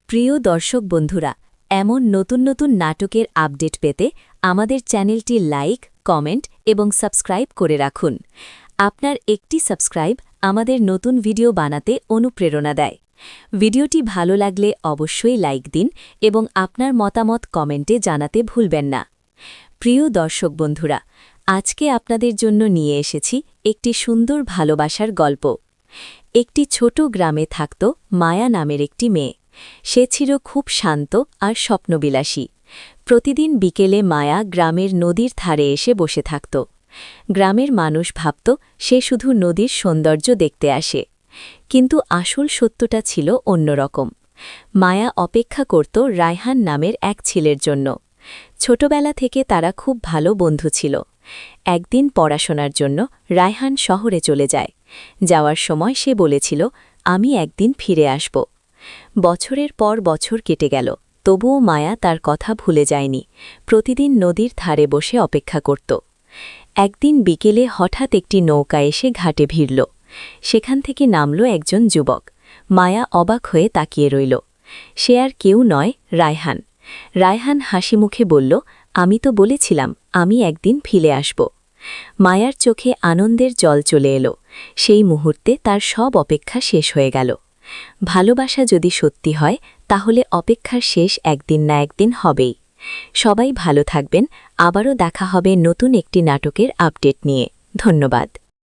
প্রিয় দর্শক বন্ধুরা, এমন নতুন নতুন নাটকের আপডেট পেতে আমাদের চ্যানেলটি লাইক, কমেন্ট এবং সাবস্ক্রাইব করে রাখুন। আপনার একটি সাবস্ক্রাইব আমাদের নতুন ভিডিও বানাতে অনুপ্রেরণা দেয়। ভিডিওটি ভালো লাগলে অবশ্যই লাইক দিন এবং আপনার মতামত কমেন্টে জানাতে ভুলবেন না। প্রিয় দর্শক বন্ধুরা, আজকে আপনাদের জন্য নিয়ে এসেছি একটি সুন্দর ভালোবাসার গল্প। একটি ছোট গ্রামে থাকত মায়া নামের একটি মেয়ে। সে ছিল খুব শান্ত আর স্বপ্নবিলাসী। প্রতিদিন বিকেলে মায়া গ্রামের নদীর ধারে এসে বসে থাকত। গ্রামের মানুষ ভাবত সে শুধু নদীর সৌন্দর্য দেখতে আসে, কিন্তু আসল সত্যটা ছিল অন্যরকম। মায়া অপেক্ষা করত রায়হান নামের এক ছেলের জন্য। ছোটবেলা থেকে তারা খুব ভালো বন্ধু ছিল। একদিন পড়াশোনার জন্য রায়হান শহরে চলে যায়। যাওয়ার সময় সে বলেছিল, আমি একদিন ফিরে আসব। বছরের পর বছর কেটে গেল, তবুও মায়া তার কথা ভুলে যায়নি। প্রতিদিন নদীর ধারে বসে অপেক্ষা করত। একদিন বিকেলে হঠাৎ একটি নৌকা এসে ঘাটে ভিড়ল। সেখান থেকে নামল একজন যুবক। মায়া অবাক হয়ে তাকিয়ে রইল। সে আর কেউ নয়, রায়হান। রায়হান হাসিমুখে বলল, আমি তো বলেছিলাম আমি একদিন ফিরে আসব। মায়ার চোখে আনন্দের জল চলে এলো। সেই মুহূর্তে তার সব অপেক্ষা শেষ হয়ে গেল। ভালোবাসা যদি সত্যি হয়, তাহলে অপেক্ষার শেষ একদিন না একদিন হবেই। সবাই ভালো থাকবেন। আবারও দেখা হবে নতুন একটি নাটকের আপডেট নিয়ে। ধন্যবাদ।